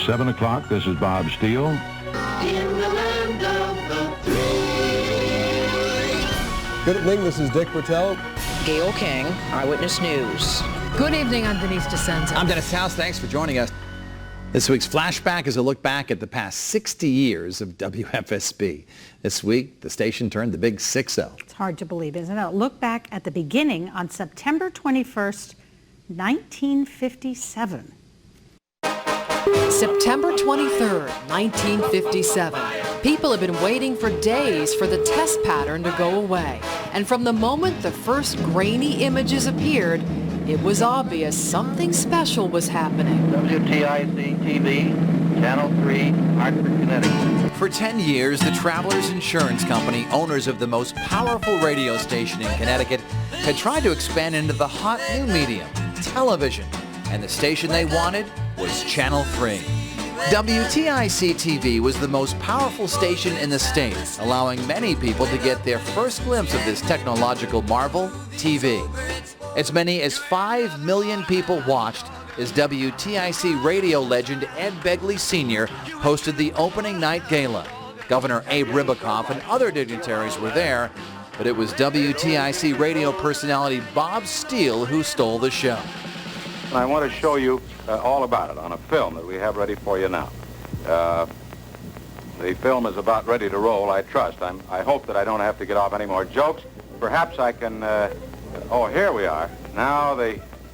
is 7 o'clock. This is Bob Steele. In the land of the free. Good evening, this is Dick Bertel. Gail King, Eyewitness News. Good evening, I'm Denise DeSenza. I'm Dennis House. Thanks for joining us. This week's Flashback is a look back at the past 60 years of WFSB. This week, the station turned the big 6-0. It's hard to believe, isn't it? Look back at the beginning on September 21st, 1957. September 23rd, 1957. People have been waiting for days for the test pattern to go away. And from the moment the first grainy images appeared, it was obvious something special was happening. WTIC-TV, Channel 3, Hartford, Connecticut. For 10 years, the Travelers Insurance Company, owners of the most powerful radio station in Connecticut, had tried to expand into the hot new medium, television. And the station they wanted was Channel 3. WTIC-TV was the most powerful station in the state, allowing many people to get their first glimpse of this technological marvel, TV. As many as 5 million people watched as WTIC radio legend Ed Begley Sr. hosted the opening night gala. Governor Abraham Ribicoff and other dignitaries were there, but it was WTIC radio personality Bob Steele who stole the show. I want to show you all about it on a film that we have ready for you now. The film is about ready to roll, I trust. I hope that I don't have to get off any more jokes. Perhaps I can... oh, here we are. Now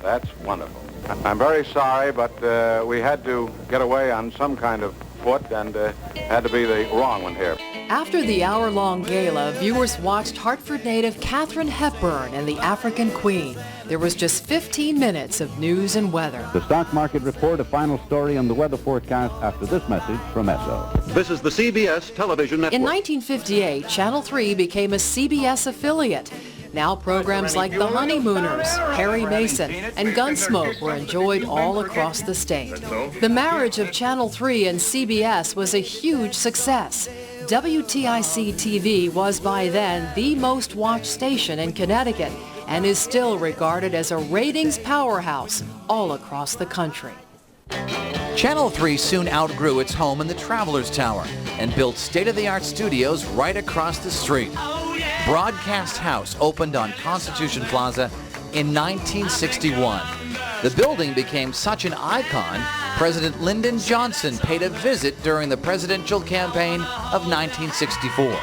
that's wonderful. I'm very sorry, but we had to get away on some kind of foot and had to be the wrong one here. After the hour-long gala, viewers watched Hartford native Katharine Hepburn and the African Queen. There was just 15 minutes of news and weather. The stock market report, a final story on the weather forecast after this message from Esso. This is the CBS television network. In 1958, Channel 3 became a CBS affiliate. Now programs like The Honeymooners, Harry Mason, and Gunsmoke were enjoyed all across the state. The marriage of Channel 3 and CBS was a huge success. WTIC-TV was by then the most watched station in Connecticut and is still regarded as a ratings powerhouse all across the country. Channel 3 soon outgrew its home in the Travelers Tower and built state-of-the-art studios right across the street. Broadcast House opened on Constitution Plaza in 1961. The building became such an icon, President Lyndon Johnson paid a visit during the presidential campaign of 1964.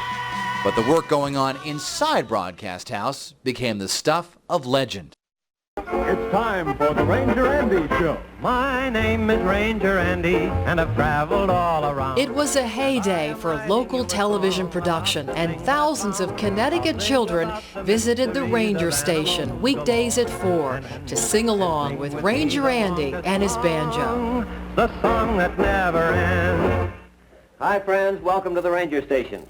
But the work going on inside Broadcast House became the stuff of legend. It's time for the Ranger Andy Show. My name is Ranger Andy, and I've traveled all around. It was a heyday for local television production, and thousands of Connecticut children visited the Ranger Station weekdays at 4 to sing along with Ranger Andy and his banjo. The song that never ends. Hi, friends. Welcome to the Ranger Station.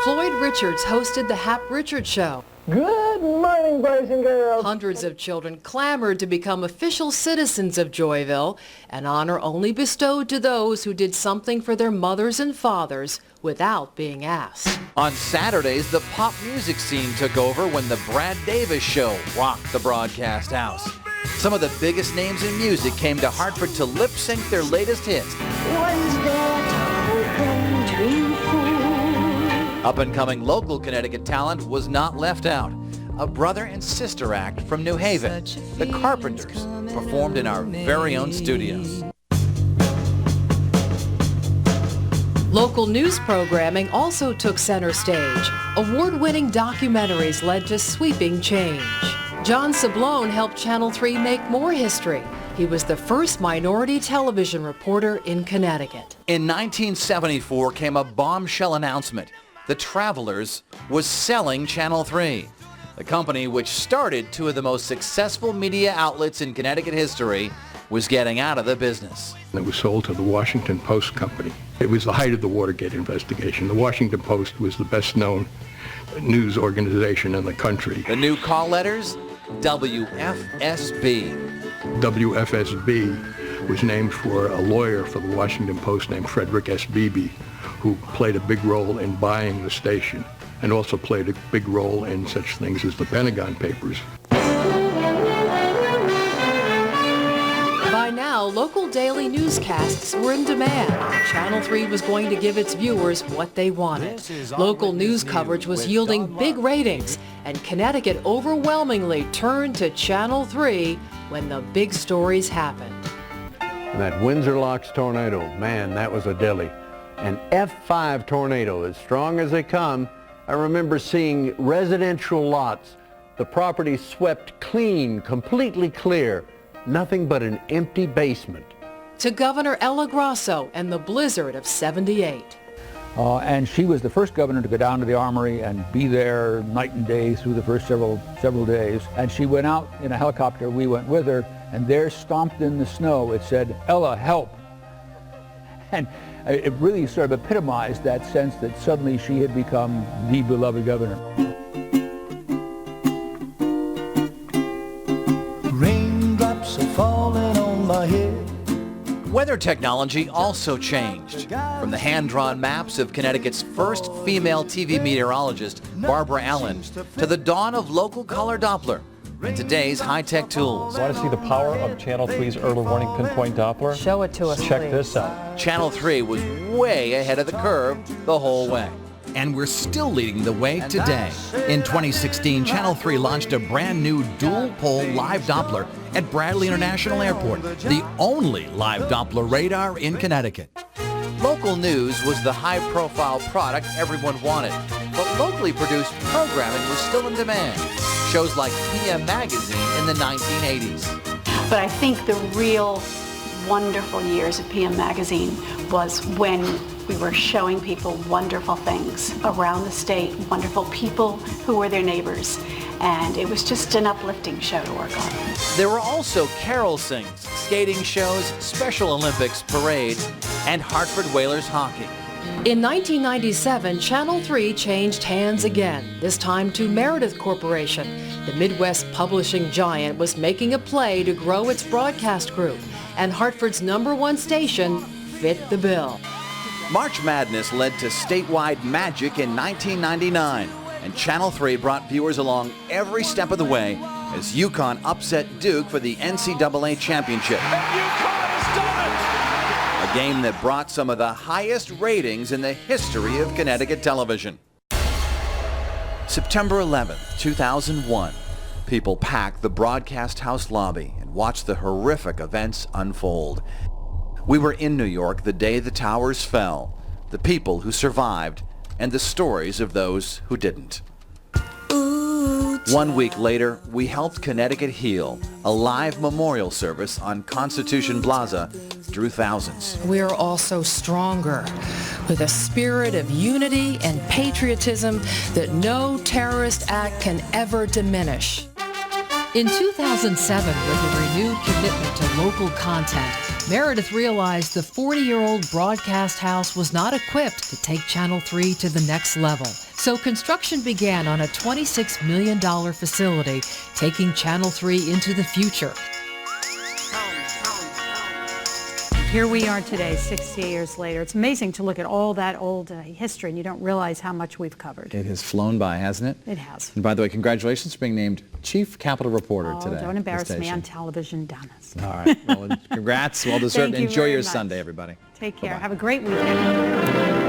Floyd Richards hosted the Hap Richards Show. Good morning, boys and girls. Hundreds of children clamored to become official citizens of Joyville, an honor only bestowed to those who did something for their mothers and fathers without being asked. On Saturdays, the pop music scene took over when the Brad Davis Show rocked the Broadcast House. Some of the biggest names in music came to Hartford to lip-sync their latest hits. Up-and-coming local Connecticut talent was not left out. A brother and sister act from New Haven, the Carpenters, performed in our very own studios. Local news programming also took center stage. Award-winning documentaries led to sweeping change. John Sablone helped Channel 3 make more history. He was the first minority television reporter in Connecticut. In 1974 came a bombshell announcement. The Travelers was selling Channel 3. The company, which started two of the most successful media outlets in Connecticut history, was getting out of the business. It was sold to the Washington Post Company. It was the height of the Watergate investigation. The Washington Post was the best-known news organization in the country. The new call letters? WFSB. WFSB was named for a lawyer for the Washington Post named Frederick S. Beebe, who played a big role in buying the station and also played a big role in such things as the Pentagon Papers. By now, local daily newscasts were in demand. Channel 3 was going to give its viewers what they wanted. Local news coverage was yielding big ratings, and Connecticut overwhelmingly turned to Channel 3 when the big stories happened. And that Windsor Locks tornado, man, that was a dilly. An F5 tornado, as strong as they come. I remember seeing residential lots, the property swept clean, completely clear, nothing but an empty basement. To Governor Ella Grasso and the blizzard of '78. And she was the first governor to go down to the Armory and be there night and day through the first several days. And she went out in a helicopter. We went with her, and there, stomped in the snow, it said, "Ella, help." And it really sort of epitomized that sense that suddenly she had become the beloved governor. Raindrops are falling on my head. Weather technology also changed. From the hand-drawn maps of Connecticut's first female TV meteorologist, Barbara Allen, to the dawn of local color Doppler, and today's high-tech tools. Want to see the power of Channel 3's early warning pinpoint Doppler? Show it to us, Check please. this out. Channel 3 was way ahead of the curve the whole way. And we're still leading the way today. In 2016, Channel 3 launched a brand new dual-pole live Doppler at Bradley International Airport, the only live Doppler radar in Connecticut. Local news was the high-profile product everyone wanted, but locally produced programming was still in demand. Shows like PM Magazine in the 1980s. But I think the real wonderful years of PM Magazine was when we were showing people wonderful things around the state, wonderful people who were their neighbors, and it was just an uplifting show to work on. There were also carol sings, skating shows, Special Olympics parades, and Hartford Whalers hockey. In 1997, Channel 3 changed hands again, this time to Meredith Corporation. The Midwest publishing giant was making a play to grow its broadcast group, and Hartford's #1 station fit the bill. March Madness led to statewide magic in 1999, and Channel 3 brought viewers along every step of the way as UConn upset Duke for the NCAA championship. A game that brought some of the highest ratings in the history of Connecticut television. September 11th, 2001. People packed the broadcast house lobby and watched the horrific events unfold. We were in New York the day the towers fell, the people who survived, and the stories of those who didn't. 1 week later, we helped Connecticut heal. A live memorial service on Constitution Plaza drew thousands. We're also stronger, with a spirit of unity and patriotism that no terrorist act can ever diminish. In 2007, with a renewed commitment to local content, Meredith realized the 40-year-old broadcast house was not equipped to take Channel 3 to the next level. So construction began on a $26 million facility, taking Channel 3 into the future. Here we are today, 60 years later. It's amazing to look at all that old history, and you don't realize how much we've covered. It has flown by, hasn't it? It has. And by the way, congratulations for being named Chief Capitol Reporter today. Don't embarrass me on television, Dennis. All right. Well, congrats. Well deserved. Thank you Enjoy very your much. Sunday, everybody. Take care. Have a great weekend.